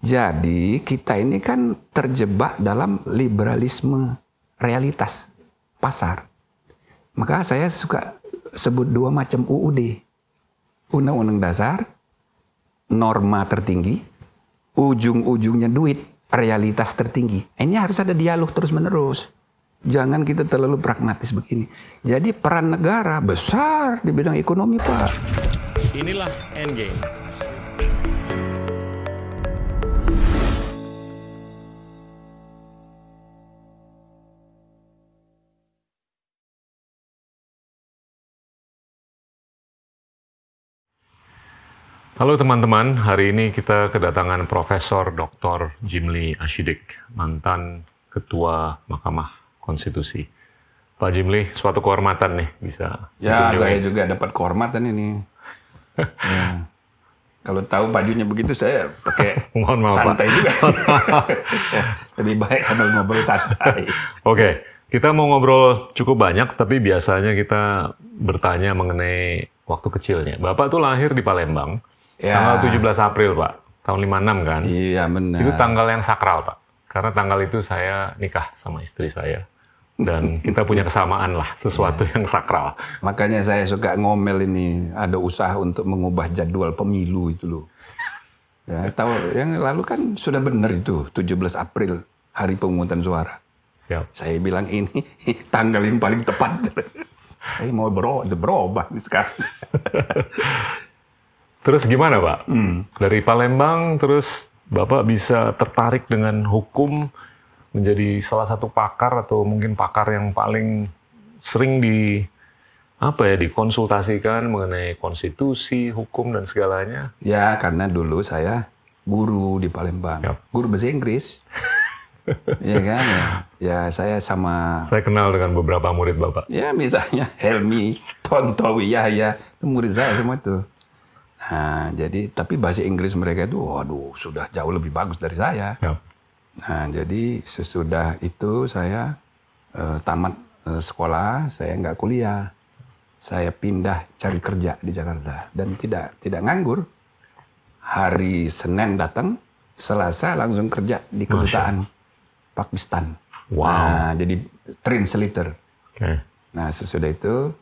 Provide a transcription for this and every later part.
Jadi kita ini kan terjebak dalam liberalisme realitas pasar. Maka saya suka sebut dua macam UUD. Undang-undang dasar, norma tertinggi, ujung-ujungnya duit, realitas tertinggi. Ini harus ada dialog terus-menerus. Jangan kita terlalu pragmatis begini. Jadi peran negara besar di bidang ekonomi, Pak. Inilah Endgame. Halo teman-teman, hari ini kita kedatangan Profesor Dr. Jimli Ashidik, mantan Ketua Mahkamah Konstitusi. Pak Jimli, suatu kehormatan nih bisa. Ya, saya juga dapat kehormatan ini. Ya. Kalau tahu bajunya begitu saya pakai santai juga. Lebih baik sambil ngobrol santai. Oke, kita mau ngobrol cukup banyak, tapi biasanya kita bertanya mengenai waktu kecilnya. Bapak tuh lahir di Palembang. Ya. Tanggal 17 April, Pak. Tahun 56 kan? Iya, benar. Itu tanggal yang sakral, Pak. Karena tanggal itu saya nikah sama istri saya. Dan kita punya kesamaan lah, sesuatu yang sakral. Makanya saya suka ngomel ini. Ada usaha untuk mengubah jadwal pemilu itu loh. Ya, tahu yang lalu kan sudah benar itu, 17 April, hari pemungutan suara. Siap. Saya bilang ini tanggal yang paling tepat. Mau berubah sekarang. Terus gimana, Pak? Dari Palembang, terus Bapak bisa tertarik dengan hukum, menjadi salah satu pakar atau mungkin pakar yang paling sering dikonsultasikan mengenai konstitusi, hukum dan segalanya. Ya, karena dulu saya guru di Palembang, guru bahasa Inggris. Iya kan? Ya, saya kenal dengan beberapa murid Bapak. Ya, misalnya Helmi, Tontowi, Yahya, itu murid saya semua itu. Nah, jadi tapi bahasa Inggris mereka itu, waduh, sudah jauh lebih bagus dari saya. Siap. Nah, jadi sesudah itu saya tamat sekolah, saya nggak kuliah. Saya pindah cari kerja di Jakarta dan tidak nganggur. Hari Senin datang, Selasa langsung kerja di kedutaan Pakistan. Wow. Nah, jadi translator. Okay. Nah, sesudah itu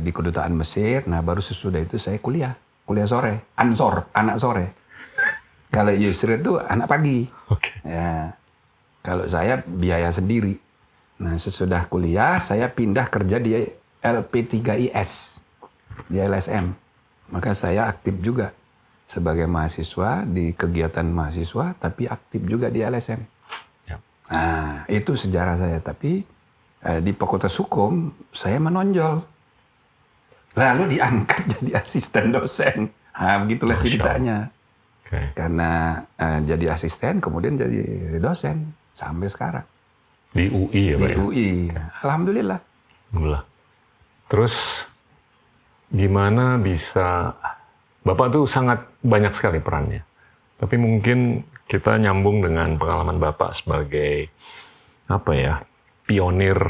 di kedutaan Mesir. Nah, baru sesudah itu saya kuliah sore, Ansor, anak sore. Kalau Yusri itu anak pagi. Okay. Ya. Kalau saya biaya sendiri. Nah, sesudah kuliah saya pindah kerja di LP3IS di LSM. Maka saya aktif juga sebagai mahasiswa di kegiatan mahasiswa, tapi aktif juga di LSM. Yep. Nah, itu sejarah saya. Tapi di Fakultas Hukum saya menonjol. Lalu diangkat jadi asisten dosen. Nah, begitulah ceritanya. Okay. Karena jadi asisten, kemudian jadi dosen sampai sekarang. Di UI ya, Pak? Di UI. Alhamdulillah. Alhamdulillah. Terus gimana bisa, Bapak tuh sangat banyak sekali perannya. Tapi mungkin kita nyambung dengan pengalaman Bapak sebagai pionir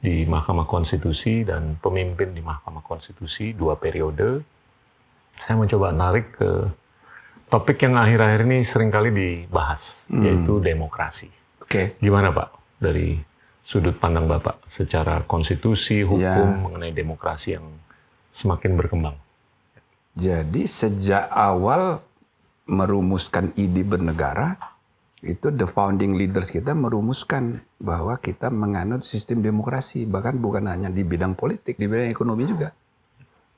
di Mahkamah Konstitusi dan pemimpin di Mahkamah Konstitusi 2 periode. Saya mencoba narik ke topik yang akhir-akhir ini seringkali dibahas, yaitu demokrasi. Oke. Gimana, Pak, dari sudut pandang Bapak secara konstitusi, hukum, mengenai demokrasi yang semakin berkembang? Jadi sejak awal merumuskan ide bernegara, itu the founding leaders kita merumuskan bahwa kita menganut sistem demokrasi, bahkan bukan hanya di bidang politik, di bidang ekonomi juga.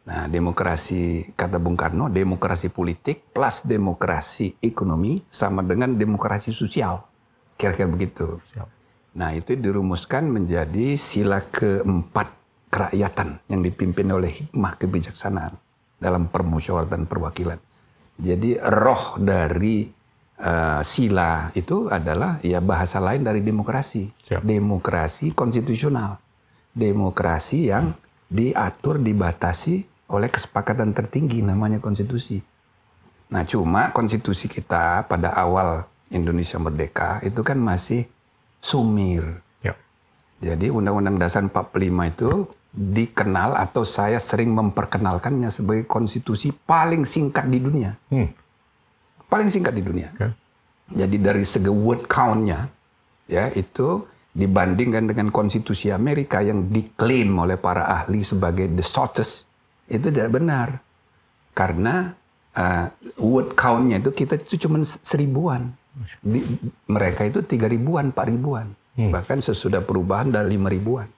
Nah, demokrasi, kata Bung Karno, demokrasi politik plus demokrasi ekonomi sama dengan demokrasi sosial. Kira-kira begitu. Siap. Nah, itu dirumuskan menjadi sila keempat kerakyatan yang dipimpin oleh hikmah kebijaksanaan dalam permusyawaratan perwakilan. Jadi roh dari sila itu adalah ya bahasa lain dari demokrasi. Siap. Demokrasi konstitusional. Demokrasi yang diatur, dibatasi oleh kesepakatan tertinggi namanya konstitusi. Nah, cuma konstitusi kita pada awal Indonesia merdeka itu kan masih sumir. Yep. Jadi Undang-Undang Dasar 45 itu dikenal atau saya sering memperkenalkannya sebagai konstitusi paling singkat di dunia. paling singkat di dunia. Okay. Jadi dari segi word count-nya, ya itu dibandingkan dengan konstitusi Amerika yang diklaim oleh para ahli sebagai the shortest, itu tidak benar. Karena word count-nya itu kita itu cuma 1000-an. Mereka itu 3000-an, 4000-an. Bahkan sesudah perubahan dari 5000-an.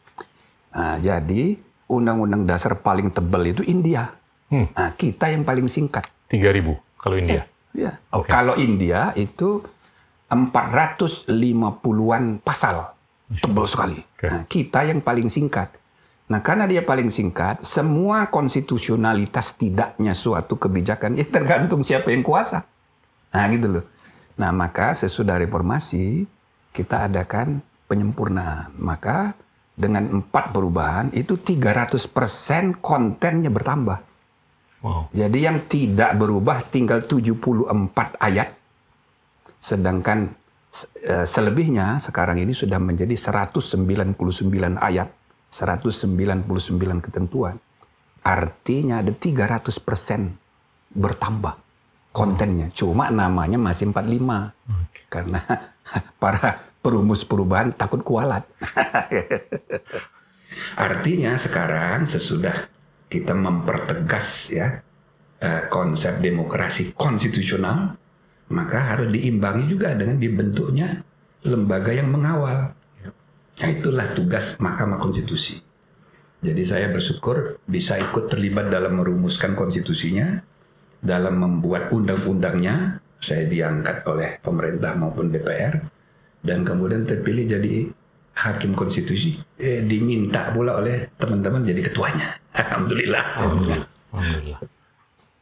Nah, jadi undang-undang dasar paling tebal itu India. Nah, kita yang paling singkat. 3000 kalau India? Ya. Okay. Kalau India itu 450-an pasal. Tebal sekali. Okay. Nah, kita yang paling singkat. Nah, karena dia paling singkat, semua konstitusionalitas tidaknya suatu kebijakan, ya tergantung siapa yang kuasa. Nah, gitu loh. Nah, maka sesudah reformasi, kita adakan penyempurnaan. Maka dengan 4 perubahan, itu 300% kontennya bertambah. Wow. Jadi yang tidak berubah tinggal 74 ayat. Sedangkan selebihnya sekarang ini sudah menjadi 199 ayat. 199 ketentuan. Artinya ada 300% bertambah kontennya. Cuma namanya masih 45. Karena para perumus perubahan takut kualat. Artinya sekarang sesudah kita mempertegas ya konsep demokrasi konstitusional, maka harus diimbangi juga dengan dibentuknya lembaga yang mengawal. Nah, itulah tugas Mahkamah Konstitusi. Jadi saya bersyukur bisa ikut terlibat dalam merumuskan konstitusinya, dalam membuat undang-undangnya. Saya diangkat oleh pemerintah maupun DPR, dan kemudian terpilih jadi hakim konstitusi. Diminta pula oleh teman-teman jadi ketuanya. Alhamdulillah. Alhamdulillah.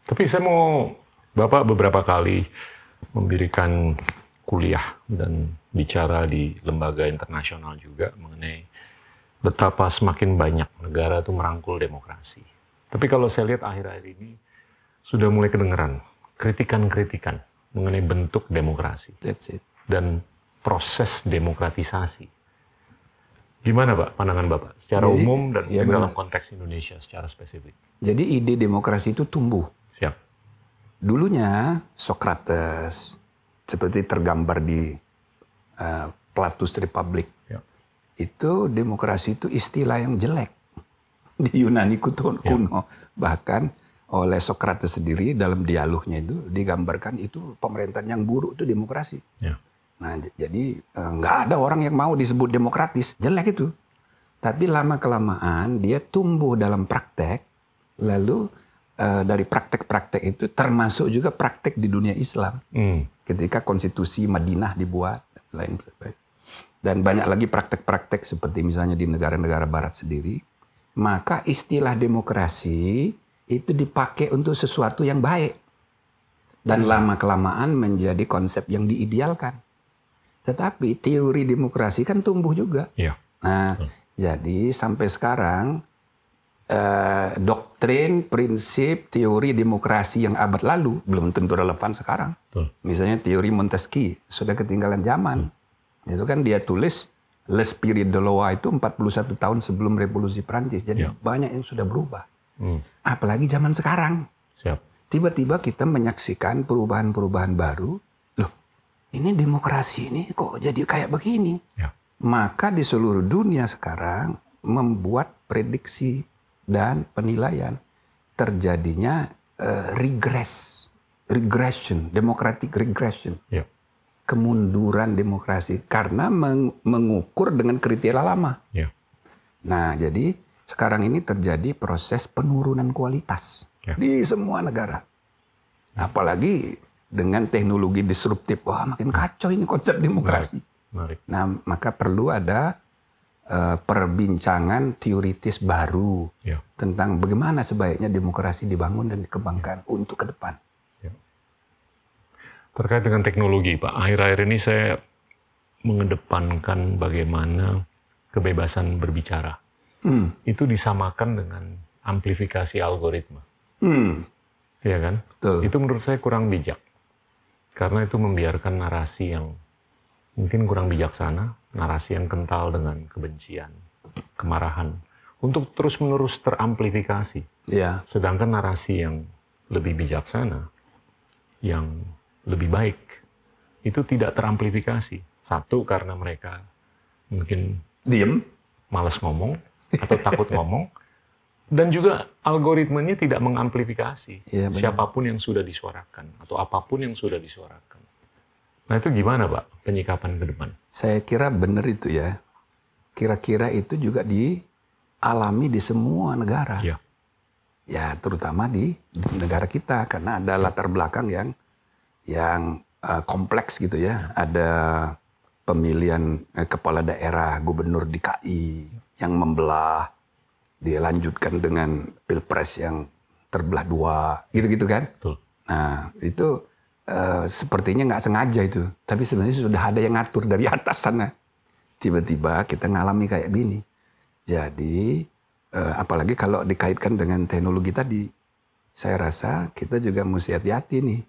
Tapi saya mau, Bapak beberapa kali memberikan kuliah dan bicara di lembaga internasional juga mengenai betapa semakin banyak negara itu merangkul demokrasi. Tapi kalau saya lihat akhir-akhir ini sudah mulai kedengeran kritikan-kritikan mengenai bentuk demokrasi. That's it. Dan proses demokratisasi. Gimana Pak pandangan Bapak secara umum dan ya dalam konteks Indonesia secara spesifik? Jadi ide demokrasi itu tumbuh. Siap. Dulunya Socrates seperti tergambar di Plato's Republic. Ya. Itu demokrasi itu istilah yang jelek di Yunani kuno. Ya. Bahkan oleh Socrates sendiri dalam dialognya itu digambarkan itu pemerintahan yang buruk itu demokrasi. Ya. Nah, jadi nggak ada orang yang mau disebut demokratis, jelek itu. Tapi lama-kelamaan dia tumbuh dalam praktek, lalu dari praktek-praktek itu termasuk juga praktek di dunia Islam. Ketika konstitusi Madinah dibuat, dan banyak lagi praktek-praktek seperti misalnya di negara-negara Barat sendiri, maka istilah demokrasi itu dipakai untuk sesuatu yang baik. Dan lama-kelamaan menjadi konsep yang diidealkan. Tetapi teori demokrasi kan tumbuh juga. Ya. Nah, jadi sampai sekarang doktrin, prinsip, teori demokrasi yang abad lalu belum tentu relevan sekarang. Misalnya teori Montesquieu sudah ketinggalan zaman. Itu kan dia tulis L'Esprit de Loi itu 41 tahun sebelum Revolusi Prancis. Jadi banyak yang sudah berubah. Apalagi zaman sekarang. Siap. Tiba-tiba kita menyaksikan perubahan-perubahan baru. Loh, ini demokrasi ini kok jadi kayak begini? Ya. Maka di seluruh dunia sekarang membuat prediksi dan penilaian terjadinya regression, democratic regression. Ya. Kemunduran demokrasi karena mengukur dengan kriteria lama. Ya. Nah, jadi sekarang ini terjadi proses penurunan kualitas di semua negara. Apalagi dengan teknologi disruptif, wah makin kacau ini konsep demokrasi. Menarik. Nah, maka perlu ada perbincangan teoritis baru tentang bagaimana sebaiknya demokrasi dibangun dan dikembangkan untuk ke depan. Terkait dengan teknologi, Pak, akhir-akhir ini saya mengedepankan bagaimana kebebasan berbicara. Itu disamakan dengan amplifikasi algoritma. Iya kan? Betul. Itu menurut saya kurang bijak. Karena itu membiarkan narasi yang mungkin kurang bijaksana, narasi yang kental dengan kebencian, kemarahan, untuk terus-menerus teramplifikasi. Ya. Sedangkan narasi yang lebih bijaksana, yang lebih baik itu tidak teramplifikasi. Satu, karena mereka mungkin Diem. malas ngomong atau takut ngomong, dan juga algoritmenya tidak mengamplifikasi siapapun yang sudah disuarakan atau apapun yang sudah disuarakan. Nah itu gimana Pak penyikapan ke depan? Saya kira benar itu ya. Kira-kira itu juga dialami di semua negara. Ya. Ya terutama di negara kita karena ada latar belakang yang kompleks gitu ya. Ada pemilihan kepala daerah, gubernur DKI yang membelah, dilanjutkan dengan pilpres yang terbelah dua, gitu-gitu kan. Betul. Nah itu sepertinya nggak sengaja itu, tapi sebenarnya sudah ada yang ngatur dari atas sana. Tiba-tiba kita ngalami kayak gini. Jadi apalagi kalau dikaitkan dengan teknologi tadi, saya rasa kita juga mesti hati-hati nih.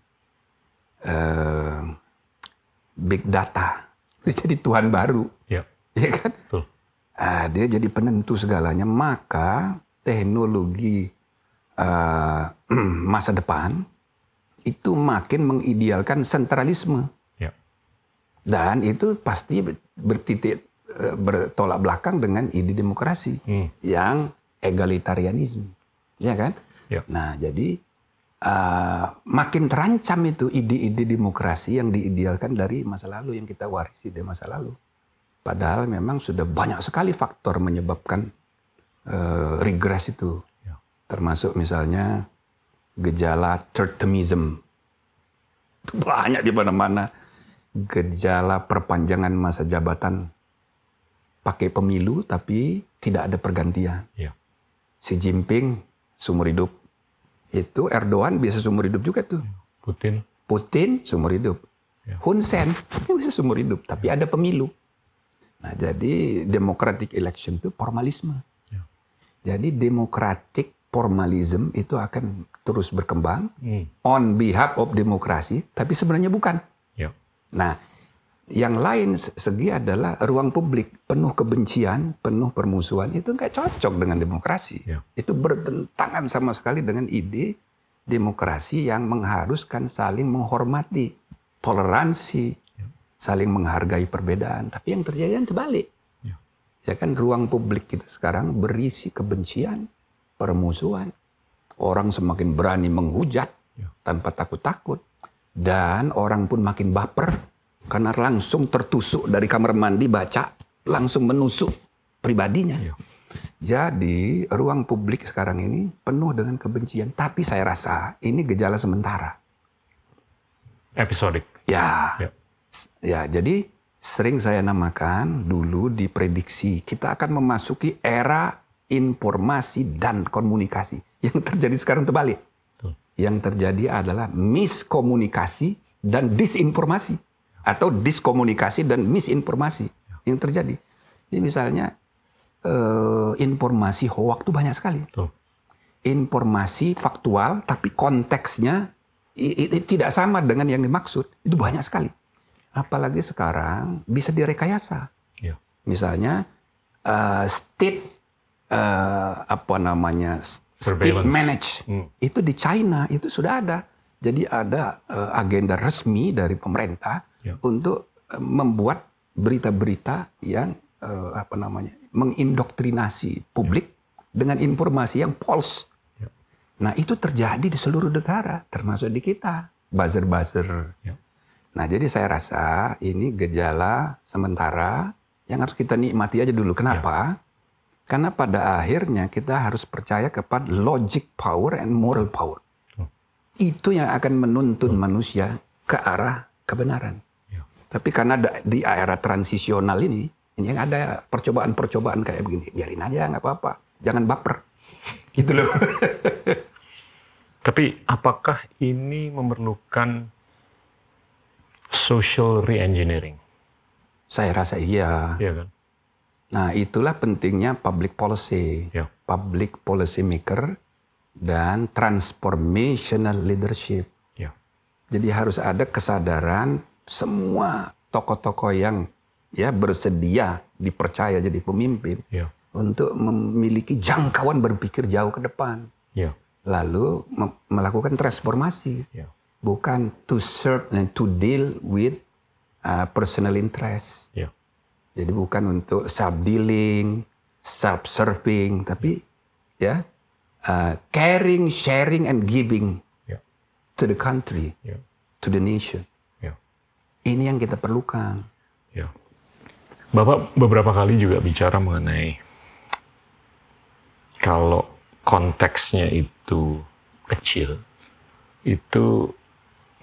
Big data itu jadi Tuhan baru, ya kan? Betul. Dia jadi penentu segalanya. Maka teknologi masa depan itu makin mengidealkan sentralisme. Ya. Dan itu pasti bertolak belakang dengan ide demokrasi yang egalitarianisme, ya kan? Ya. Nah, jadi makin terancam itu ide-ide demokrasi yang diidealkan dari masa lalu, yang kita warisi dari masa lalu. Padahal memang sudah banyak sekali faktor menyebabkan regres itu. Ya. Termasuk misalnya gejala third termism. Itu banyak di mana-mana. Gejala perpanjangan masa jabatan pakai pemilu tapi tidak ada pergantian. Ya. Xi Jinping seumur hidup. Itu Erdogan bisa seumur hidup juga tuh. Putin seumur hidup. Ya. Hun Sen bisa seumur hidup, tapi ada pemilu. Nah, jadi democratic election itu formalisme. Ya. Jadi democratic formalism itu akan terus berkembang on behalf of demokrasi, tapi sebenarnya bukan. Ya. Nah, yang lain segi adalah ruang publik penuh kebencian, penuh permusuhan, itu nggak cocok dengan demokrasi. Ya. Itu bertentangan sama sekali dengan ide demokrasi yang mengharuskan saling menghormati, toleransi, saling menghargai perbedaan. Tapi yang terjadi kan terbalik. Ya kan, ruang publik kita sekarang berisi kebencian, permusuhan. Orang semakin berani menghujat tanpa takut-takut. Dan orang pun makin baper karena langsung tertusuk dari kamar mandi baca, langsung menusuk pribadinya. Jadi ruang publik sekarang ini penuh dengan kebencian. Tapi saya rasa ini gejala sementara. Episodik. Ya. Ya, jadi sering saya namakan dulu diprediksi kita akan memasuki era informasi dan komunikasi. Yang terjadi sekarang terbalik. Yang terjadi adalah miskomunikasi dan disinformasi. Atau diskomunikasi dan misinformasi yang terjadi. Ini misalnya informasi hoax itu banyak sekali. Informasi faktual tapi konteksnya tidak sama dengan yang dimaksud. Itu banyak sekali. Apalagi sekarang bisa direkayasa. Ya. Misalnya state manage itu di China itu sudah ada. Jadi ada agenda resmi dari pemerintah untuk membuat berita-berita yang mengindoktrinasi publik dengan informasi yang false. Ya. Nah itu terjadi di seluruh negara, termasuk di kita, buzzer-buzzer. Ya. Nah jadi saya rasa ini gejala sementara yang harus kita nikmati aja dulu. Kenapa? Ya. Karena pada akhirnya kita harus percaya kepada logic power and moral power. Itu yang akan menuntun manusia ke arah kebenaran. Ya. Tapi karena di era transisional ini yang ada percobaan-percobaan kayak begini, biarin aja nggak apa-apa, jangan baper, gitu loh. Tapi apakah ini memerlukan social re-engineering? Saya rasa iya. Iya kan? Nah itulah pentingnya public policy, public policy maker, dan transformational leadership. Ya. Jadi harus ada kesadaran semua tokoh-tokoh yang bersedia dipercaya jadi pemimpin untuk memiliki jangkauan berpikir jauh ke depan. Ya. Lalu melakukan transformasi. Ya. bukan to serve and to deal with personal interest. Ya. Jadi bukan untuk self-dealing, self-serving, tapi ya caring, sharing, and giving to the country, to the nation. Ini yang kita perlukan. Ya. Bapak beberapa kali juga bicara mengenai kalau konteksnya itu kecil, itu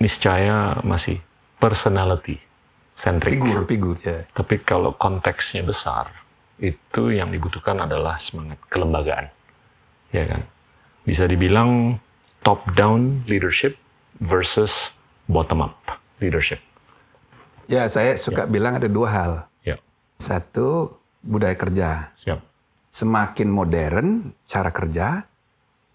niscaya masih personality centric. Figur, ya. Tapi kalau konteksnya besar, itu yang dibutuhkan adalah semangat kelembagaan, ya kan? Bisa dibilang top down leadership versus bottom up leadership. Ya, saya suka bilang ada dua hal. Ya. Satu, budaya kerja. Siap. Semakin modern cara kerja,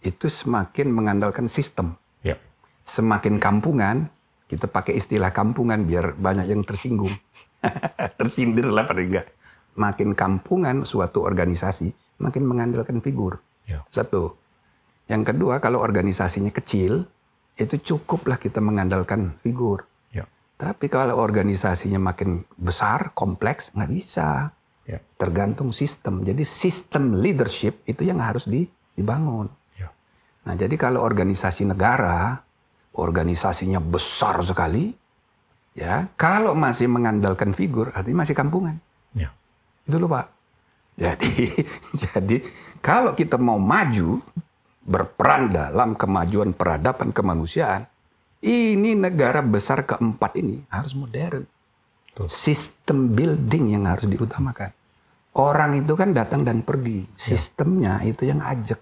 itu semakin mengandalkan sistem. Ya. Semakin kampungan, kita pakai istilah kampungan biar banyak yang tersinggung. Tersindir lah paling enggak. Makin kampungan suatu organisasi, makin mengandalkan figur. Ya. Satu. Yang kedua, kalau organisasinya kecil, itu cukuplah kita mengandalkan figur. Ya. Tapi kalau organisasinya makin besar, kompleks, nggak bisa. Ya. Tergantung sistem. Jadi sistem leadership itu yang harus dibangun. Ya. Nah, jadi kalau organisasi negara, organisasinya besar sekali, ya, kalau masih mengandalkan figur, artinya masih kampungan. Ya. Itu loh, Pak. Jadi kalau kita mau maju, berperan dalam kemajuan peradaban kemanusiaan, ini negara besar keempat ini harus modern. Betul. Sistem building yang harus diutamakan. Orang itu kan datang dan pergi. Sistemnya itu yang ajak.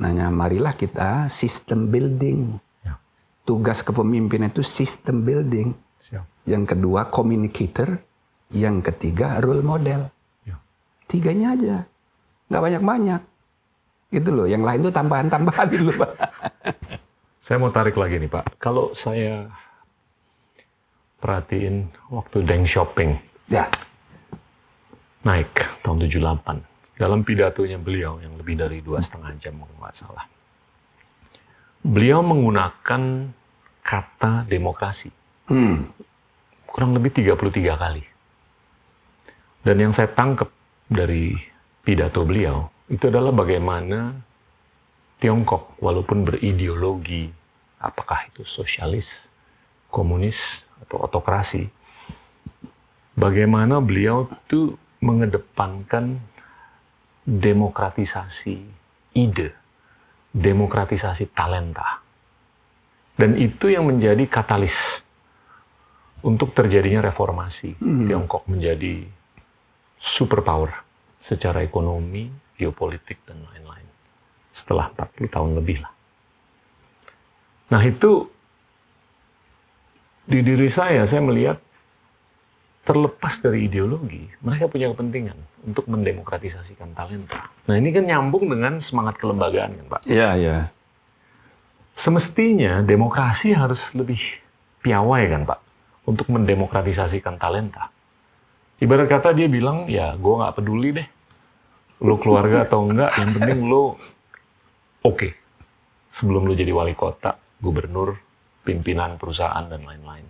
Nah, marilah kita sistem building. Ya. Tugas kepemimpinan itu sistem building. Siap. Yang kedua communicator. Yang ketiga role model. Ya. Tiganya aja. Nggak banyak-banyak. Gitu loh. Yang lain itu tambahan-tambahan dulu, Pak. Saya mau tarik lagi nih, Pak. Kalau saya perhatiin waktu Deng Xiaoping Ya. naik tahun 78. Dalam pidatonya beliau yang lebih dari 2,5 jam kalau nggak salah. Beliau menggunakan kata demokrasi. Kurang lebih 33 kali. Dan yang saya tangkap dari pidato beliau, itu adalah bagaimana Tiongkok, walaupun berideologi, apakah itu sosialis, komunis, atau autokrasi, bagaimana beliau tuh mengedepankan demokratisasi ide, demokratisasi talenta. Dan itu yang menjadi katalis untuk terjadinya reformasi. Tiongkok menjadi superpower secara ekonomi, geopolitik, dan lain-lain. Setelah 40 tahun lebih lah. Nah itu, di diri saya melihat terlepas dari ideologi, mereka punya kepentingan untuk mendemokratisasikan talenta. Nah ini kan nyambung dengan semangat kelembagaan kan Pak? Iya, iya. Semestinya demokrasi harus lebih piawai kan Pak? Untuk mendemokratisasikan talenta. Ibarat kata dia bilang, ya gue nggak peduli deh. Lo keluarga atau enggak, yang penting lo oke. Sebelum lo jadi wali kota, gubernur, pimpinan perusahaan, dan lain-lain.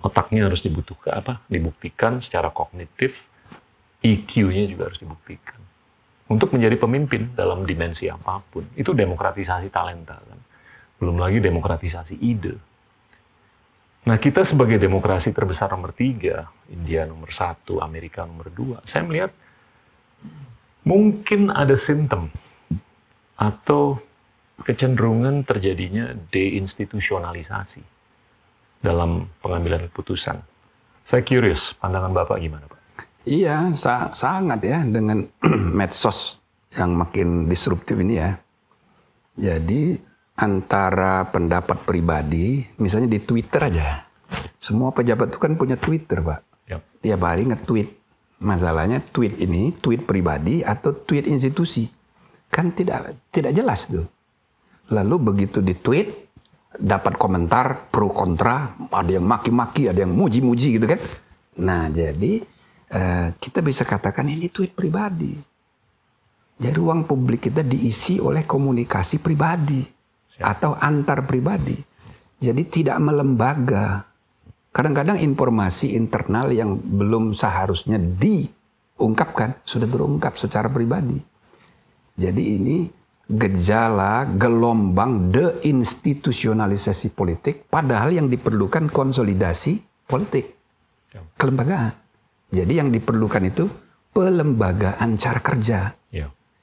Otaknya harus dibuktikan secara kognitif, EQ-nya juga harus dibuktikan. Untuk menjadi pemimpin dalam dimensi apapun. Itu demokratisasi talenta. Kan? Belum lagi demokratisasi ide. Nah kita sebagai demokrasi terbesar nomor 3, India nomor 1, Amerika nomor 2, saya melihat mungkin ada simptom atau kecenderungan terjadinya deinstitusionalisasi dalam pengambilan keputusan. Saya curious, pandangan Bapak gimana Pak? Iya, sangat ya dengan medsos yang makin disruptif ini ya. Jadi antara pendapat pribadi, misalnya di Twitter aja. Semua pejabat itu kan punya Twitter, Pak. Yep. Tiap hari nge-tweet. Masalahnya tweet ini, tweet pribadi atau tweet institusi. Kan tidak jelas tuh. Lalu begitu di-tweet, dapat komentar pro kontra, ada yang maki-maki, ada yang muji-muji gitu kan. Nah, jadi kita bisa katakan ini tweet pribadi. Jadi ruang publik kita diisi oleh komunikasi pribadi atau antar pribadi. Jadi tidak melembaga. Kadang-kadang informasi internal yang belum seharusnya diungkapkan sudah terungkap secara pribadi. Jadi ini gejala gelombang deinstitusionalisasi politik, padahal yang diperlukan konsolidasi politik, kelembagaan. Jadi yang diperlukan itu pelembagaan cara kerja.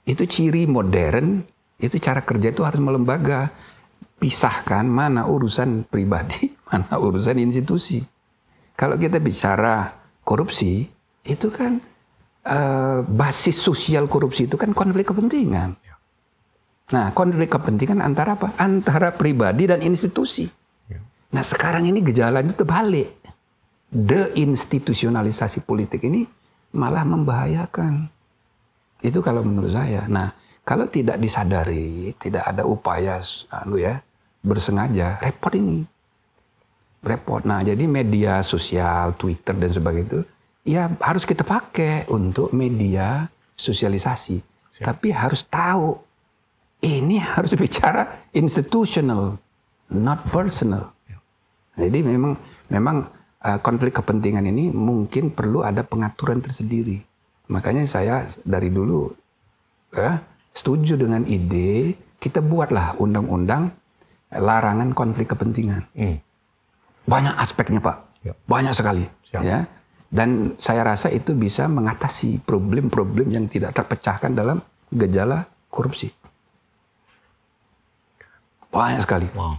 Itu ciri modern, itu cara kerja itu harus melembaga. Pisahkan mana urusan pribadi, mana urusan institusi. Kalau kita bicara korupsi, itu kan basis sosial korupsi itu kan konflik kepentingan. Nah, konflik kepentingan antara apa? Antara pribadi dan institusi. Nah, sekarang ini gejalanya itu terbalik. Deinstitusionalisasi politik ini malah membahayakan. Itu kalau menurut saya. Nah, kalau tidak disadari, tidak ada upaya bersengaja, repot ini. Repot. Nah, jadi media sosial, Twitter dan sebagainya itu ya harus kita pakai untuk media sosialisasi. Tapi harus tahu ini harus bicara institutional, not personal. Jadi memang konflik kepentingan ini mungkin perlu ada pengaturan tersendiri. Makanya saya dari dulu setuju dengan ide kita buatlah undang-undang larangan konflik kepentingan. Banyak aspeknya, Pak. Banyak sekali. Ya. Dan saya rasa itu bisa mengatasi problem-problem yang tidak terpecahkan dalam gejala korupsi. Banyak sekali. Wow.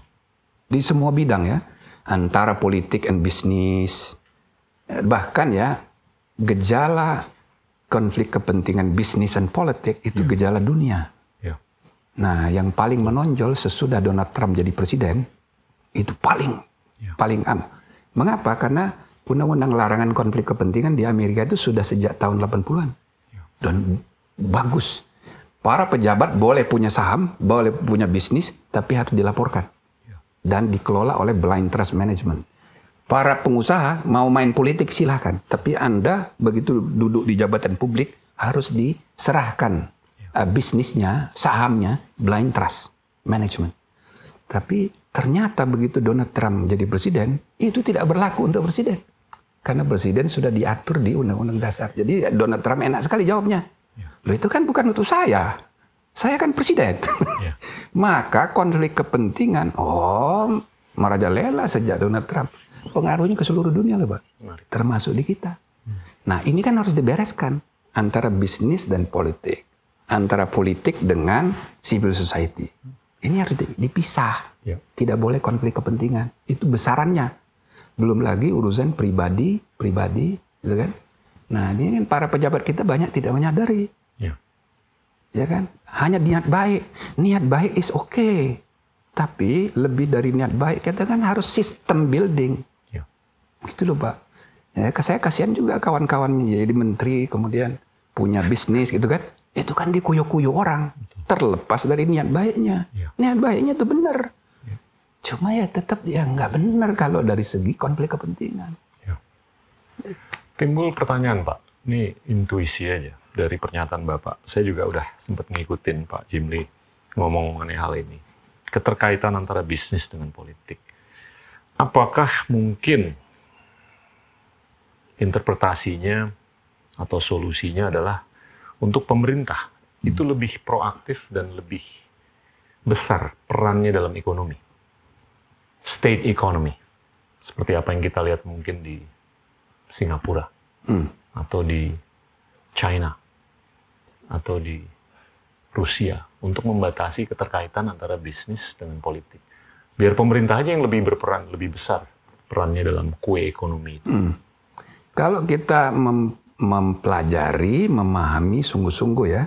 Di semua bidang ya. Antara politik dan bisnis. Bahkan ya, gejala konflik kepentingan bisnis dan politik itu gejala dunia. Nah, yang paling menonjol sesudah Donald Trump jadi presiden, itu paling. Mengapa? Karena undang-undang larangan konflik kepentingan di Amerika itu sudah sejak tahun 80-an. Dan bagus. Para pejabat boleh punya saham, boleh punya bisnis, tapi harus dilaporkan. Dan dikelola oleh blind trust management. Para pengusaha mau main politik silahkan. Tapi Anda begitu duduk di jabatan publik harus diserahkan bisnisnya, sahamnya, blind trust management. Tapi ternyata begitu Donald Trump jadi presiden, itu tidak berlaku untuk presiden. Karena presiden sudah diatur di Undang-Undang Dasar. Jadi Donald Trump enak sekali jawabnya. Loh itu kan bukan untuk saya. Saya kan presiden. Maka konflik kepentingan, merajalela sejak Donald Trump. Pengaruhnya ke seluruh dunia loh, Pak. Termasuk di kita. Nah ini kan harus dibereskan. Antara bisnis dan politik. Antara politik dengan civil society. Ini harus dipisah. Tidak boleh konflik kepentingan. Itu besarannya. Belum lagi urusan pribadi, gitu kan? Nah, ini kan para pejabat kita banyak tidak menyadari. Ya kan? Hanya niat baik. Niat baik is okay. Tapi lebih dari niat baik, kita kan harus system building. Gitu loh, Pak. Ya, saya kasihan juga kawan-kawan jadi menteri, kemudian punya bisnis gitu kan. Itu kan dikuyuk-kuyuk orang. Terlepas dari niat baiknya. Niat baiknya itu benar. Cuma ya tetap ya nggak benar kalau dari segi konflik kepentingan. Timbul pertanyaan, Pak. Ini intuisi aja dari pernyataan Bapak. Saya juga udah sempat ngikutin Pak Jimli ngomong mengenai hal ini. Keterkaitan antara bisnis dengan politik. Apakah mungkin interpretasinya atau solusinya adalah untuk pemerintah itu lebih proaktif dan lebih besar perannya dalam ekonomi. State economy. Seperti apa yang kita lihat mungkin di Singapura. Atau di China. Atau di Rusia. Untuk membatasi keterkaitan antara bisnis dengan politik. Biar pemerintah aja yang lebih berperan, lebih besar perannya dalam kue ekonomi itu. Kalau kita mempelajari, memahami sungguh-sungguh ya,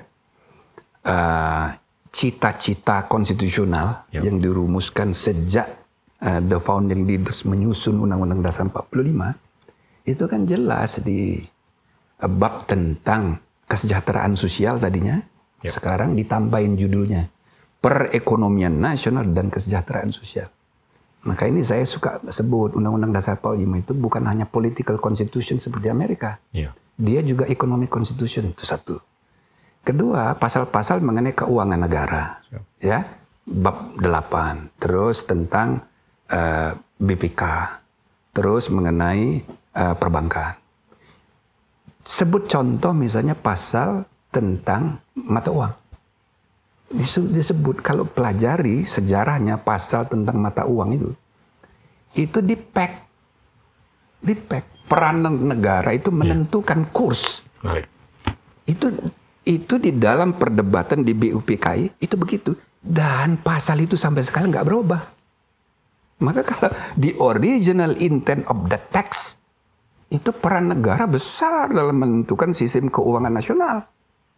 cita-cita konstitusional yang dirumuskan sejak the founding leaders menyusun Undang-Undang Dasar 45, itu kan jelas di bab tentang kesejahteraan sosial tadinya, sekarang ditambahin judulnya, perekonomian nasional dan kesejahteraan sosial. Maka ini saya suka sebut Undang-Undang Dasar 45 itu bukan hanya political constitution seperti Amerika. Dia juga economic constitution, itu satu. Kedua, pasal-pasal mengenai keuangan negara. Ya, bab 8. Terus tentang BPK, terus mengenai perbankan. Sebut contoh misalnya pasal tentang mata uang. Disebut kalau pelajari sejarahnya pasal tentang mata uang itu di-pack. Peran negara itu menentukan kurs. Itu di dalam perdebatan di BUPKI itu begitu. Dan pasal itu sampai sekarang nggak berubah. Maka kalau the original intent of the text, itu peran negara besar dalam menentukan sistem keuangan nasional.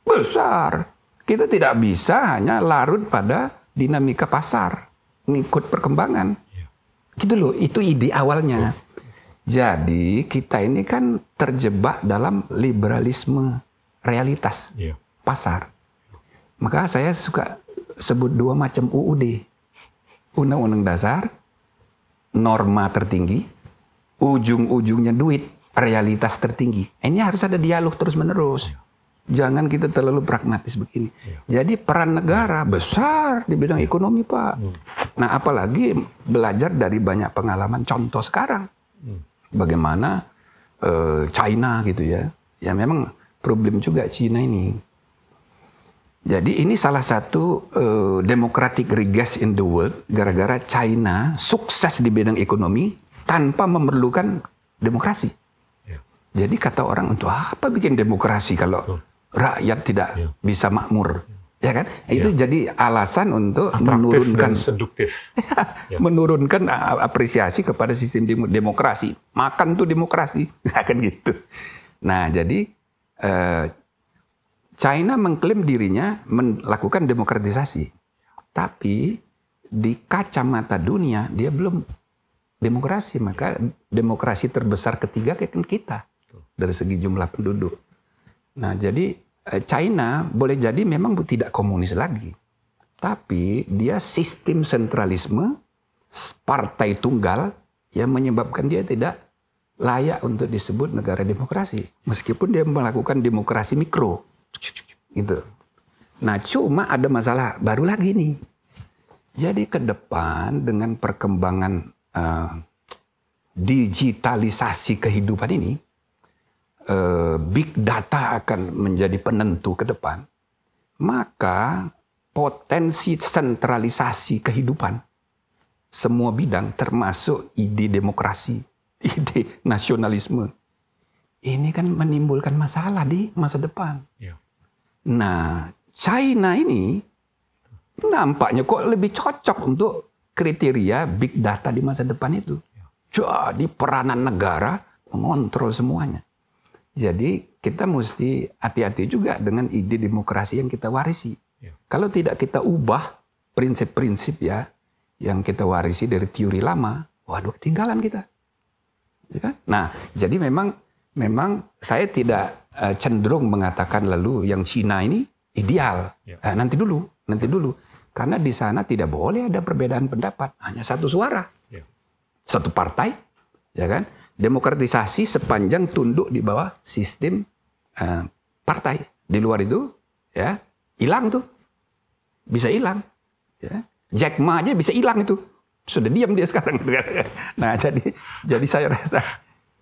Besar. Kita tidak bisa hanya larut pada dinamika pasar. Ngikut perkembangan. Gitu loh, itu ide awalnya. Jadi kita ini kan terjebak dalam liberalisme realitas pasar. Maka saya suka sebut dua macam UUD. Undang-undang dasar, norma tertinggi, ujung-ujungnya duit, realitas tertinggi. Ini harus ada dialog terus-menerus. Jangan kita terlalu pragmatis begini. Jadi peran negara besar di bidang ekonomi, Pak. Nah, apalagi belajar dari banyak pengalaman contoh sekarang. Bagaimana China gitu ya. Ya memang problem juga China ini. Jadi ini salah satu democratic regress in the world gara-gara China sukses di bidang ekonomi tanpa memerlukan demokrasi. Jadi kata orang, untuk apa bikin demokrasi kalau rakyat tidak bisa makmur? Ya kan? Itu jadi alasan untuk menurunkan seduktif. Menurunkan apresiasi kepada sistem demokrasi. Makan tuh demokrasi, kan gitu. Nah, jadi China mengklaim dirinya melakukan demokratisasi. Tapi di kacamata dunia dia belum demokrasi. Maka demokrasi terbesar ketiga kan kita dari segi jumlah penduduk. Nah, jadi China boleh jadi memang tidak komunis lagi. Tapi dia sistem sentralisme, partai tunggal yang menyebabkan dia tidak layak untuk disebut negara demokrasi. Meskipun dia melakukan demokrasi mikro. Gitu. Nah, cuma ada masalah baru lagi nih. Jadi ke depan dengan perkembangan digitalisasi kehidupan ini, big data akan menjadi penentu ke depan, maka potensi sentralisasi kehidupan semua bidang termasuk ide demokrasi, ide nasionalisme, ini kan menimbulkan masalah di masa depan. Nah, China ini nampaknya kok lebih cocok untuk kriteria big data di masa depan itu. Jadi peranan negara mengontrol semuanya. Jadi kita mesti hati-hati juga dengan ide demokrasi yang kita warisi. Kalau tidak kita ubah prinsip-prinsip ya yang kita warisi dari teori lama, waduh ketinggalan kita. Ya kan? Nah, jadi memang saya tidak cenderung mengatakan lalu yang Cina ini ideal. Nanti dulu. Karena di sana tidak boleh ada perbedaan pendapat, hanya satu suara. Satu partai, ya kan? Demokratisasi sepanjang tunduk di bawah sistem partai. Di luar itu, ya hilang tuh, bisa hilang. Ya. Jack Ma aja bisa hilang itu, sudah diam dia sekarang. Nah, jadi saya rasa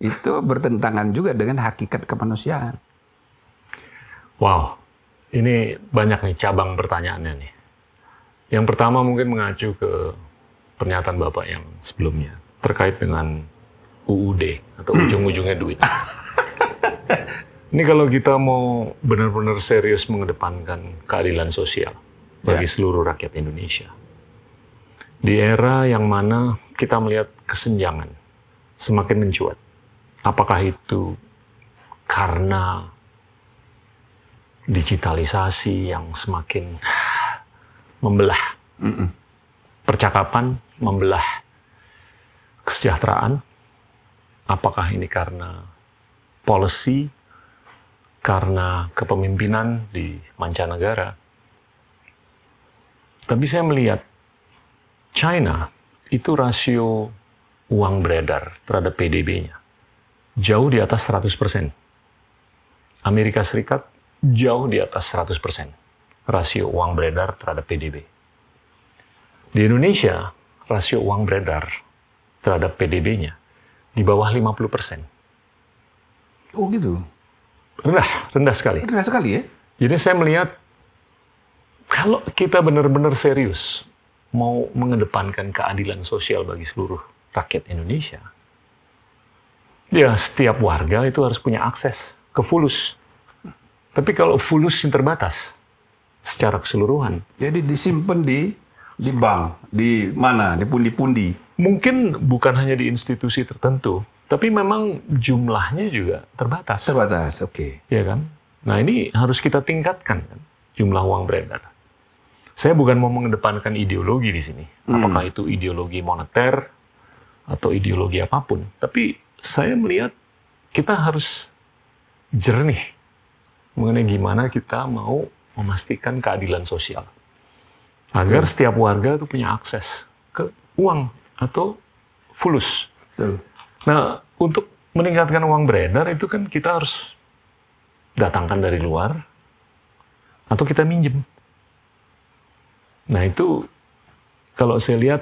itu bertentangan juga dengan hakikat kemanusiaan. Wow, ini banyak nih cabang pertanyaannya nih. Yang pertama mungkin mengacu ke pernyataan Bapak yang sebelumnya terkait dengan UUD atau ujung-ujungnya duit. Ini kalau kita mau benar-benar serius mengedepankan keadilan sosial bagi seluruh rakyat Indonesia. Di era yang mana kita melihat kesenjangan semakin mencuat. Apakah itu karena digitalisasi yang semakin membelah percakapan, membelah kesejahteraan? Apakah ini karena policy, karena kepemimpinan di mancanegara? Tapi saya melihat China itu rasio uang beredar terhadap PDB-nya jauh di atas 100%. Amerika Serikat jauh di atas 100% rasio uang beredar terhadap PDB. Di Indonesia, rasio uang beredar terhadap PDB-nya di bawah 50%. Oh gitu. Rendah sekali. Rendah sekali ya. Jadi saya melihat kalau kita benar-benar serius mau mengedepankan keadilan sosial bagi seluruh rakyat Indonesia, ya setiap warga itu harus punya akses ke fulus. Tapi kalau fulus yang terbatas secara keseluruhan. Jadi disimpan di bank, di mana, di pundi-pundi. Mungkin bukan hanya di institusi tertentu, tapi memang jumlahnya juga terbatas. Terbatas, oke. Ya kan? Nah ini harus kita tingkatkan kan, jumlah uang beredar. Saya bukan mau mengedepankan ideologi di sini, apakah itu ideologi moneter atau ideologi apapun. Tapi saya melihat kita harus jernih mengenai gimana kita mau memastikan keadilan sosial. Agar setiap warga itu punya akses ke uang atau fulus. Betul. Nah, untuk meningkatkan uang beredar itu kan kita harus datangkan dari luar atau kita minjem. Nah, itu kalau saya lihat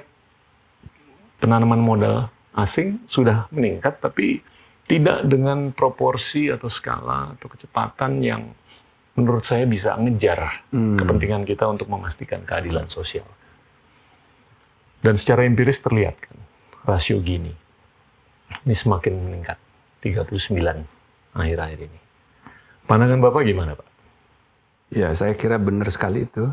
penanaman modal asing sudah meningkat, tapi tidak dengan proporsi atau skala atau kecepatan yang menurut saya bisa ngejar kepentingan kita untuk memastikan keadilan sosial. Dan secara empiris terlihat kan, rasio Gini ini semakin meningkat, 39 akhir-akhir ini. Pandangan Bapak gimana, Pak? Ya, saya kira benar sekali itu.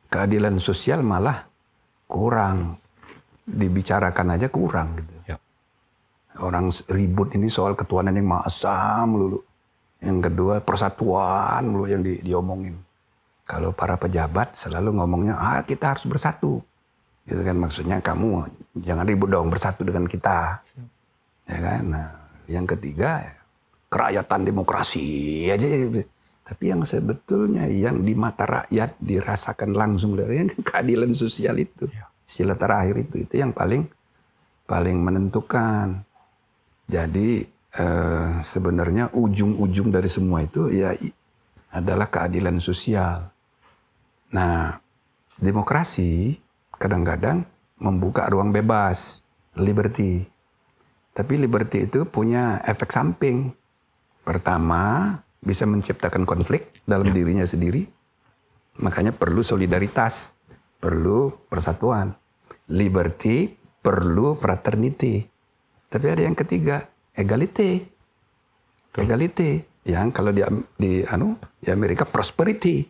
Keadilan sosial malah kurang. Dibicarakan aja kurang gitu. Ya. Orang ribut ini soal ketuhanan yang Maha Esa melulu. Yang kedua persatuan melulu yang diomongin. Kalau para pejabat selalu ngomongnya, kita harus bersatu. Gitu kan, maksudnya kamu jangan ribut dong, bersatu dengan kita. Ya kan. Nah, yang ketiga kerakyatan demokrasi aja. Tapi yang sebetulnya yang di mata rakyat dirasakan langsung dari keadilan sosial itu. Ya. Sila terakhir itu yang paling menentukan. Jadi sebenarnya ujung-ujung dari semua itu ya adalah keadilan sosial. Nah, demokrasi kadang-kadang membuka ruang bebas, liberty. Tapi liberty itu punya efek samping. Pertama, bisa menciptakan konflik dalam dirinya sendiri. Makanya perlu solidaritas, perlu persatuan. Liberty perlu fraternity. Tapi ada yang ketiga, egality. Egality yang kalau di Amerika prosperity.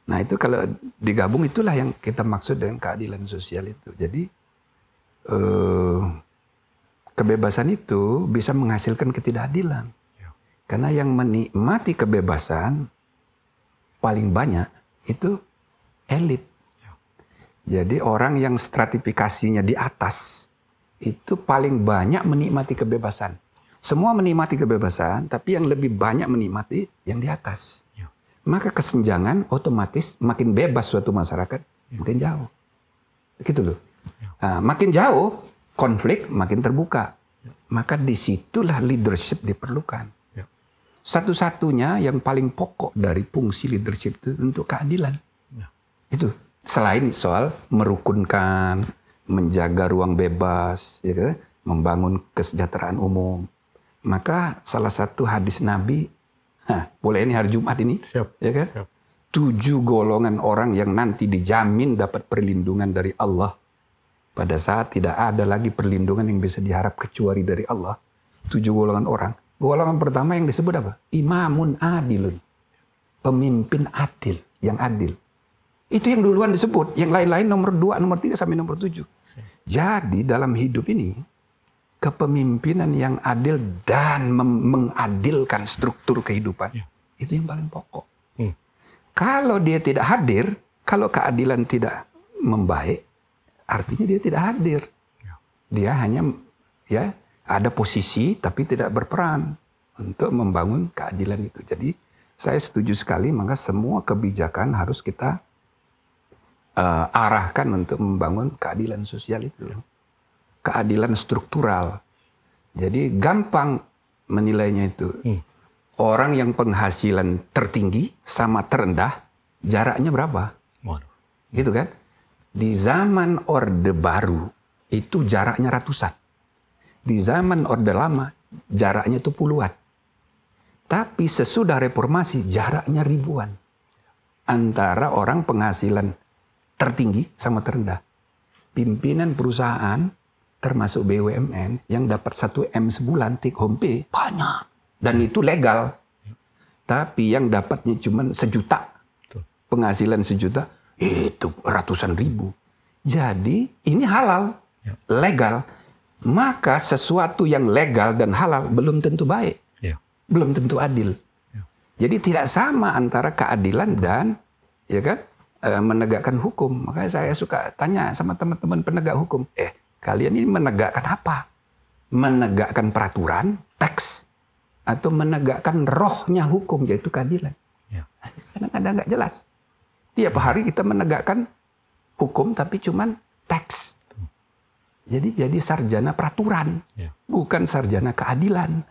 Nah, itu kalau digabung itulah yang kita maksud dengan keadilan sosial itu. Jadi kebebasan itu bisa menghasilkan ketidakadilan. Karena yang menikmati kebebasan paling banyak itu elit. Jadi orang yang stratifikasinya di atas itu paling banyak menikmati kebebasan. Semua menikmati kebebasan, tapi yang lebih banyak menikmati yang di atas. Maka kesenjangan otomatis makin bebas suatu masyarakat, makin jauh. Begitu loh. Nah, makin jauh, konflik makin terbuka. Maka disitulah leadership diperlukan. Satu-satunya yang paling pokok dari fungsi leadership itu untuk keadilan. Itu. Selain soal merukunkan, menjaga ruang bebas, ya, membangun kesejahteraan umum. Maka salah satu hadis Nabi, boleh ini hari Jumat ini, ya kan? Siap. 7 golongan orang yang nanti dijamin dapat perlindungan dari Allah. Pada saat tidak ada lagi perlindungan yang bisa diharap kecuali dari Allah. 7 golongan orang. Golongan pertama yang disebut apa? Imamun adilun. Pemimpin adil, yang adil. Itu yang duluan disebut. Yang lain-lain nomor 2, nomor 3 sampai nomor 7. Jadi dalam hidup ini, kepemimpinan yang adil dan mengadilkan struktur kehidupan, itu yang paling pokok. Kalau dia tidak hadir, kalau keadilan tidak membaik, artinya dia tidak hadir. Dia hanya ada posisi tapi tidak berperan untuk membangun keadilan itu. Jadi saya setuju sekali, maka semua kebijakan harus kita arahkan untuk membangun keadilan sosial itu. Keadilan struktural. Jadi gampang menilainya itu. Orang yang penghasilan tertinggi sama terendah, jaraknya berapa? Gitu kan? Di zaman Orde Baru itu jaraknya ratusan. Di zaman Orde Lama jaraknya itu puluhan. Tapi sesudah reformasi jaraknya ribuan. Antara orang penghasilan tertinggi sama terendah. Pimpinan perusahaan termasuk BUMN yang dapat 1 M sebulan take home pay banyak. Dan itu legal. Tapi yang dapatnya cuma 1 juta. Penghasilan 1 juta itu ratusan ribu. Jadi ini halal, legal. Maka sesuatu yang legal dan halal belum tentu baik. Belum tentu adil. Jadi tidak sama antara keadilan dan menegakkan hukum. Makanya saya suka tanya sama teman-teman penegak hukum. Kalian ini menegakkan apa? Menegakkan peraturan, teks, atau menegakkan rohnya hukum, yaitu keadilan? Kadang-kadang nggak jelas. Tiap hari kita menegakkan hukum, tapi cuman teks. Jadi sarjana peraturan, bukan sarjana keadilan.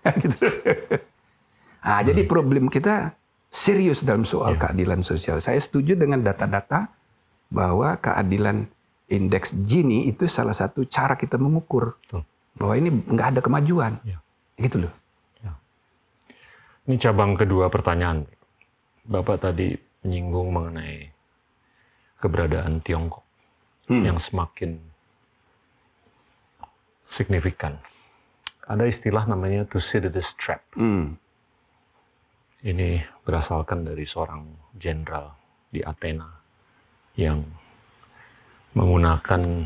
Jadi problem kita serius dalam soal keadilan sosial. Saya setuju dengan data-data bahwa keadilan indeks Gini itu salah satu cara kita mengukur bahwa ini nggak ada kemajuan, gitu loh. Ini cabang kedua pertanyaan. Bapak tadi menyinggung mengenai keberadaan Tiongkok yang semakin signifikan. Ada istilah namanya Thucydides trap. Ini berasalkan dari seorang jenderal di Athena yang menggunakan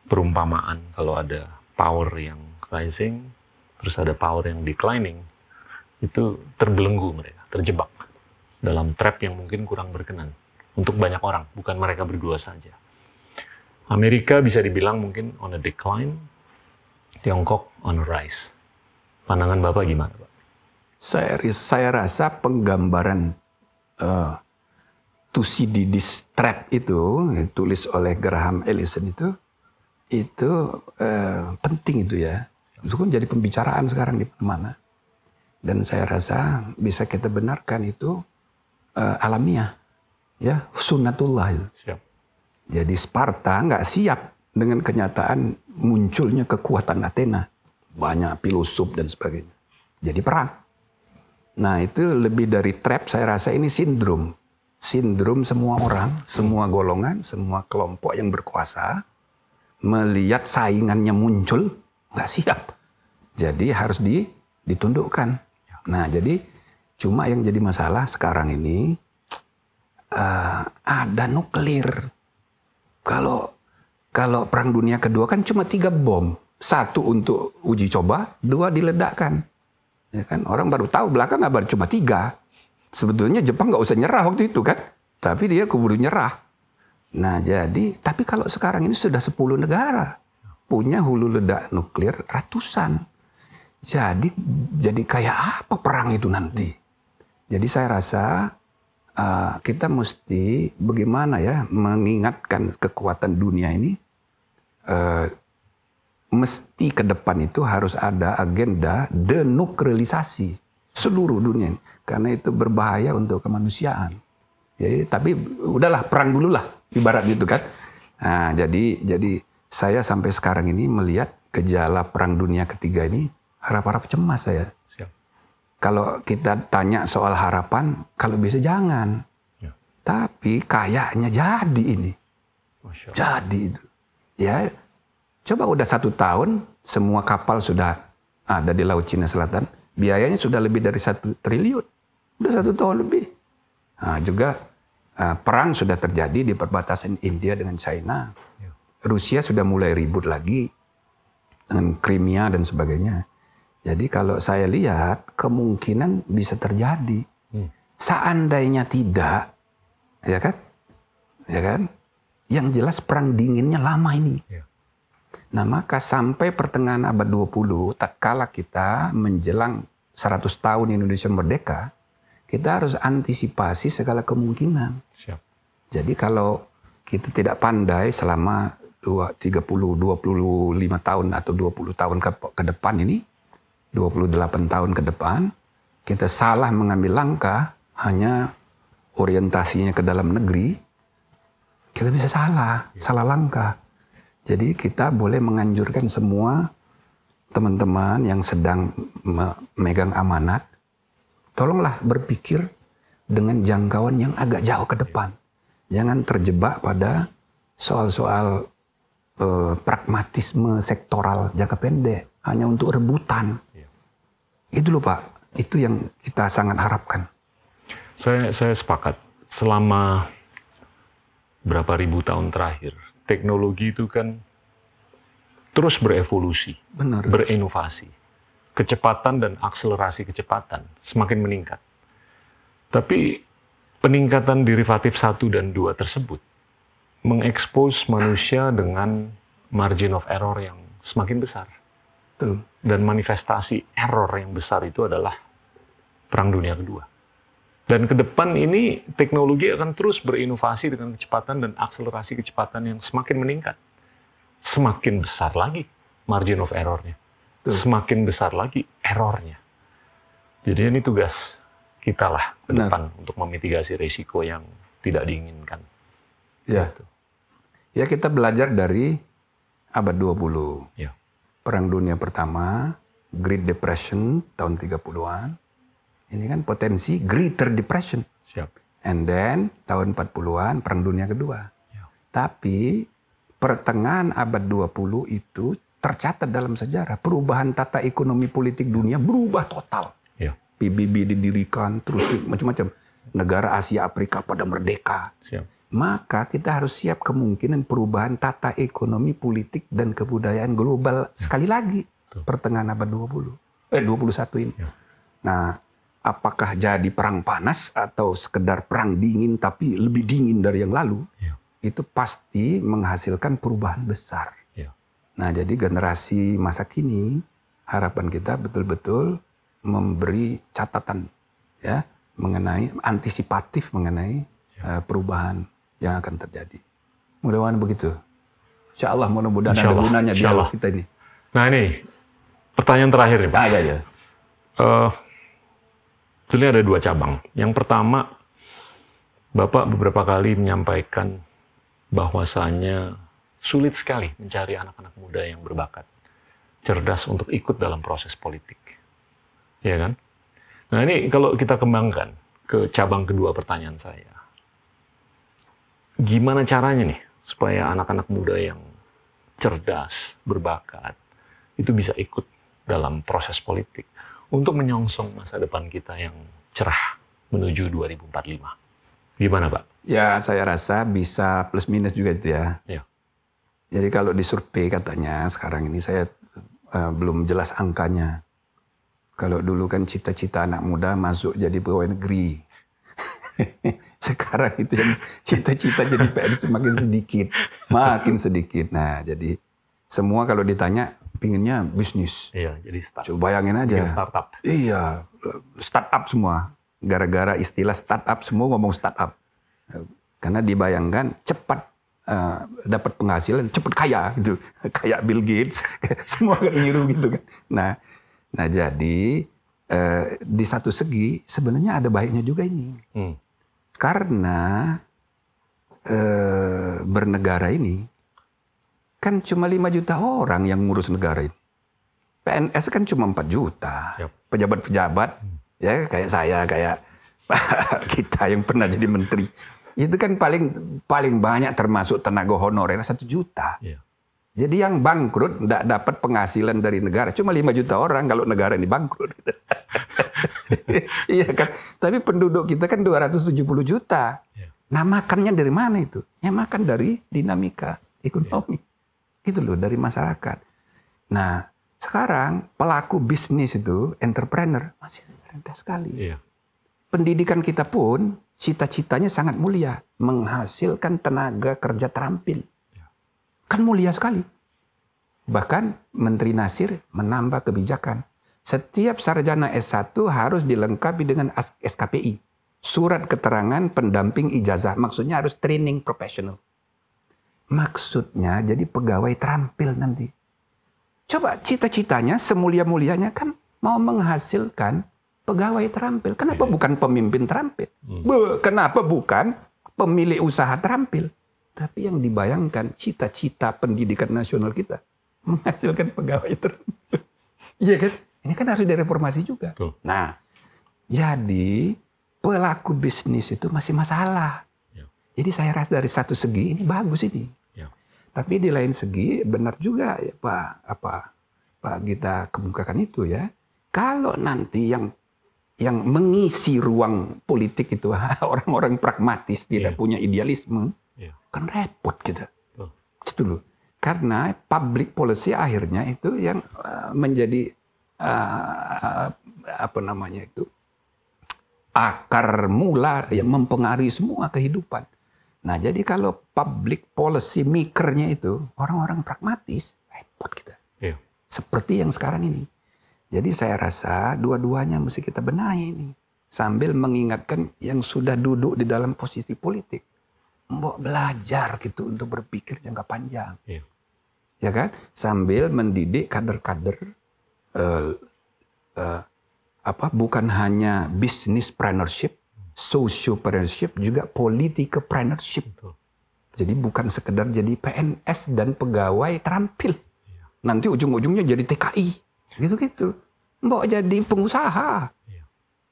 perumpamaan kalau ada power yang rising, terus ada power yang declining, itu terbelenggu mereka, terjebak dalam trap yang mungkin kurang berkenan untuk banyak orang, bukan mereka berdua saja. Amerika bisa dibilang mungkin on a decline, Tiongkok on a rise. Pandangan Bapak gimana, Pak? Saya rasa penggambaran Thucydides trap itu ditulis oleh Graham Allison itu penting itu ya. Itu kan jadi pembicaraan sekarang di mana. Dan saya rasa bisa kita benarkan itu alamiah, ya, sunnatullah itu. Siap. Jadi Sparta nggak siap dengan kenyataan munculnya kekuatan Athena, banyak filosof dan sebagainya. Jadi perang. Nah itu lebih dari trap, saya rasa ini sindrom semua orang, semua golongan, semua kelompok yang berkuasa melihat saingannya muncul nggak siap. Jadi harus ditundukkan. Nah jadi cuma yang jadi masalah sekarang ini ada nuklir. Kalau perang dunia kedua kan cuma 3 bom, 1 untuk uji coba, 2 diledakkan. Ya kan? Orang baru tahu belakang baru cuma 3. Sebetulnya Jepang nggak usah nyerah waktu itu kan, tapi dia keburu nyerah. Nah jadi, tapi kalau sekarang ini sudah 10 negara punya hulu ledak nuklir ratusan. Jadi kayak apa perang itu nanti? Jadi saya rasa kita mesti bagaimana ya mengingatkan kekuatan dunia ini. Mesti ke depan itu harus ada agenda denuklerisasi seluruh dunia ini. Karena itu berbahaya untuk kemanusiaan. Jadi tapi udahlah perang dulu lah ibarat gitu kan. Nah, jadi saya sampai sekarang ini melihat gejala perang dunia ketiga ini harap-harap cemas saya. Siap. Kalau kita tanya soal harapan, kalau bisa jangan. Ya. Tapi kayaknya jadi ini. Masya Allah. Jadi itu. Ya. Coba udah 1 tahun, semua kapal sudah ada di Laut Cina Selatan. Biayanya sudah lebih dari 1 triliun. Udah 1 tahun lebih. Nah, juga perang sudah terjadi di perbatasan India dengan China. Ya. Rusia sudah mulai ribut lagi dengan Crimea dan sebagainya. Jadi kalau saya lihat, kemungkinan bisa terjadi. Seandainya tidak, ya kan? Yang jelas perang dinginnya lama ini. Ya. Nah maka sampai pertengahan abad 20, tatkala kita menjelang 100 tahun Indonesia merdeka, kita harus antisipasi segala kemungkinan. Siap. Jadi kalau kita tidak pandai selama 30, 25 tahun atau 20 tahun ke depan ini, 28 tahun ke depan, kita salah mengambil langkah, hanya orientasinya ke dalam negeri, kita bisa salah langkah. Jadi kita boleh menganjurkan semua teman-teman yang sedang memegang amanat, tolonglah berpikir dengan jangkauan yang agak jauh ke depan. Jangan terjebak pada soal-soal pragmatisme sektoral jangka pendek, hanya untuk rebutan. Itu loh Pak, itu yang kita sangat harapkan. Saya sepakat. Selama berapa ribu tahun terakhir, teknologi itu kan terus berevolusi, berinovasi. Kecepatan dan akselerasi kecepatan semakin meningkat. Tapi peningkatan derivatif 1 dan 2 tersebut mengekspos manusia dengan margin of error yang semakin besar. Betul. Dan manifestasi error yang besar itu adalah Perang Dunia Kedua. Dan ke depan ini teknologi akan terus berinovasi dengan kecepatan dan akselerasi kecepatan yang semakin meningkat. Semakin besar lagi margin of error-nya. Semakin besar lagi error-nya. Jadi ini tugas kita lah ke depan untuk memitigasi risiko yang tidak diinginkan. Ya. Gitu. Ya kita belajar dari abad 20. Ya. Perang Dunia Pertama, Great Depression tahun 30-an. Ini kan potensi Greater Depression. Siap. And then tahun 40-an Perang Dunia Kedua. Ya. Tapi pertengahan abad 20 itu tercatat dalam sejarah. Perubahan tata ekonomi politik dunia berubah total. Ya. PBB didirikan, terus macam-macam. Negara Asia Afrika pada merdeka. Siap. Maka kita harus siap kemungkinan perubahan tata ekonomi politik dan kebudayaan global sekali lagi. Pertengahan abad 21 ini. Ya. Nah, apakah jadi perang panas atau sekedar perang dingin tapi lebih dingin dari yang lalu, itu pasti menghasilkan perubahan besar. Nah, jadi generasi masa kini, harapan kita betul-betul memberi catatan ya mengenai antisipatif mengenai perubahan yang akan terjadi. Mudah-mudahan begitu. Insya Allah mudah-mudahan ada gunanya dialog kita ini. Nah ini pertanyaan terakhir nih Pak. Ya. Sebetulnya ada 2 cabang. Yang pertama, Bapak beberapa kali menyampaikan bahwasanya sulit sekali mencari anak-anak muda yang berbakat, cerdas untuk ikut dalam proses politik. Ya kan? Nah ini kalau kita kembangkan ke cabang kedua pertanyaan saya. Gimana caranya nih supaya anak-anak muda yang cerdas, berbakat, itu bisa ikut dalam proses politik untuk menyongsong masa depan kita yang cerah menuju 2045. Gimana Pak? Ya saya rasa bisa plus minus juga itu ya. Ya. Jadi kalau di survei katanya sekarang ini saya belum jelas angkanya. Kalau dulu kan cita-cita anak muda masuk jadi pegawai negeri. Sekarang itu yang cita-cita jadi PNS makin sedikit. Nah, jadi semua kalau ditanya pinginnya bisnis. Iya, jadi coba bayangin aja. Startup. Iya, startup semua. Gara-gara istilah startup semua ngomong startup. Karena dibayangkan cepat dapat penghasilan, cepat kaya gitu. Kayak Bill Gates, semua kan niru gitu kan. Nah jadi di satu segi sebenarnya ada baiknya juga ini. Karena bernegara ini kan cuma 5 juta orang yang ngurus negara ini. PNS kan cuma 4 juta. Pejabat-pejabat ya kayak saya, kayak kita yang pernah jadi menteri. Itu kan paling banyak termasuk tenaga honorer 1 juta. Jadi yang bangkrut tidak dapat penghasilan dari negara cuma 5 juta orang kalau negara ini bangkrut. Gitu. Iya kan. Tapi penduduk kita kan 270 juta. Nah makannya dari mana itu? Ya makan dari dinamika ekonomi. Gitu loh, dari masyarakat. Nah sekarang pelaku bisnis itu, entrepreneur masih rendah sekali. Pendidikan kita pun cita-citanya sangat mulia. Menghasilkan tenaga kerja terampil. Kan mulia sekali. Bahkan Menteri Nasir menambah kebijakan. Setiap sarjana S1 harus dilengkapi dengan SKPI. Surat keterangan pendamping ijazah. Maksudnya harus training profesional. Maksudnya jadi pegawai terampil nanti. Coba cita-citanya semulia-mulianya kan mau menghasilkan pegawai terampil. Kenapa bukan pemimpin terampil? Kenapa bukan pemilik usaha terampil? Tapi yang dibayangkan cita-cita pendidikan nasional kita menghasilkan pegawai tertentu. Iya kan? Ini kan harus direformasi juga. Betul. Nah, jadi pelaku bisnis itu masih masalah. Ya. Jadi saya rasa dari satu segi ini bagus ini. Ya. Tapi di lain segi benar juga ya Pak Gita kemukakan itu ya. Kalau nanti yang mengisi ruang politik itu orang-orang pragmatis tidak punya idealisme, kan repot kita. Gitu loh. Karena public policy akhirnya itu yang menjadi akar mula yang mempengaruhi semua kehidupan. Nah, jadi kalau public policy makernya itu orang-orang pragmatis, repot kita. Seperti yang sekarang ini. Jadi saya rasa dua-duanya mesti kita benahi ini. Sambil mengingatkan yang sudah duduk di dalam posisi politik. Mbok belajar gitu untuk berpikir jangka panjang. Ya kan? Sambil mendidik kader-kader bukan hanya businesspreneurship, sociopreneurship, juga politikepreneurship. Jadi bukan sekedar jadi PNS dan pegawai terampil. Nanti ujung-ujungnya jadi TKI. Gitu-gitu. Mbok jadi pengusaha.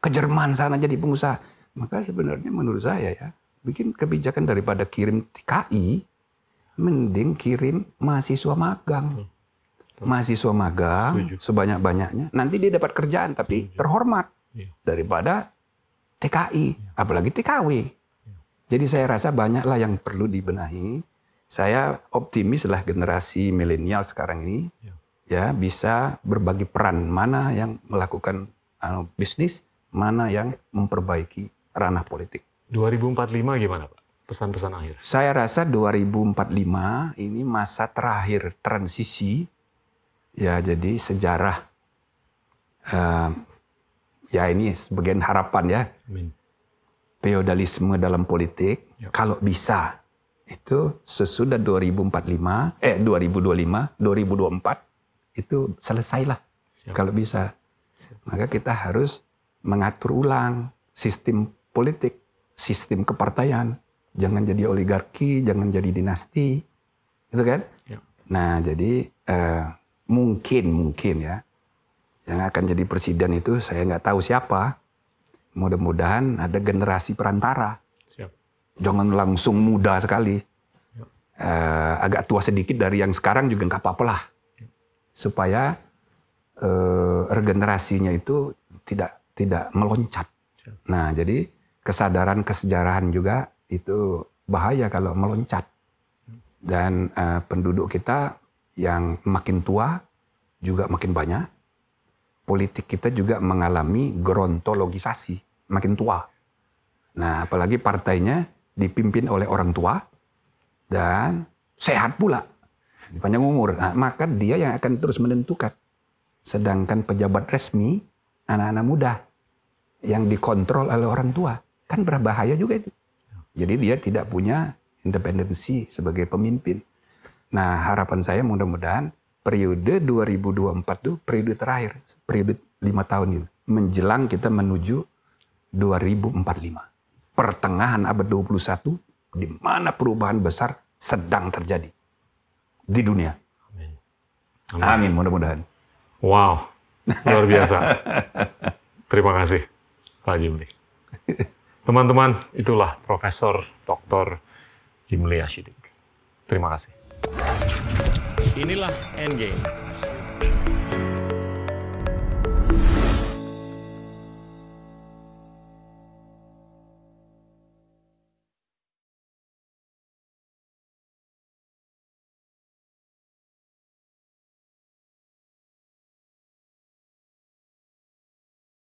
Ke Jerman sana jadi pengusaha. Maka sebenarnya menurut saya ya, bikin kebijakan daripada kirim TKI, mending kirim mahasiswa magang. Mahasiswa magang sebanyak-banyaknya. Nanti dia dapat kerjaan tapi terhormat. Daripada TKI. Apalagi TKW. Jadi saya rasa banyaklah yang perlu dibenahi. Saya optimis lah generasi milenial sekarang ini ya bisa berbagi peran, mana yang melakukan bisnis, mana yang memperbaiki ranah politik. 2045 gimana Pak? Pesan-pesan akhir. Saya rasa 2045 ini masa terakhir transisi, ya jadi sejarah, ya ini sebagian harapan ya. Amin. Feodalisme dalam politik, kalau bisa itu sesudah 2025, 2024 itu selesailah. Kalau bisa. Maka kita harus mengatur ulang sistem politik, sistem kepartaian. Jangan jadi oligarki, jangan jadi dinasti. Gitu kan? Nah, jadi mungkin ya yang akan jadi presiden itu saya nggak tahu siapa. Mudah-mudahan ada generasi perantara. Jangan langsung muda sekali. Agak tua sedikit dari yang sekarang juga nggak apa-apa lah. Supaya regenerasinya itu tidak meloncat. Nah, jadi kesadaran kesejarahan juga itu bahaya kalau meloncat. Dan penduduk kita yang makin tua juga makin banyak. Politik kita juga mengalami gerontologisasi, makin tua. Nah, apalagi partainya dipimpin oleh orang tua dan sehat pula, panjang umur. Nah, maka dia yang akan terus menentukan. Sedangkan pejabat resmi, anak-anak muda yang dikontrol oleh orang tua, kan berbahaya juga itu. Jadi dia tidak punya independensi sebagai pemimpin. Nah, harapan saya mudah-mudahan periode 2024 itu periode terakhir, periode 5 tahun itu, menjelang kita menuju 2045. Pertengahan abad 21, di mana perubahan besar sedang terjadi di dunia. Amin, mudah-mudahan. Wow, luar biasa. Terima kasih, Pak Jimli. Teman-teman, itulah Profesor Dr. Jimli Asyidik. Terima kasih. Inilah Endgame.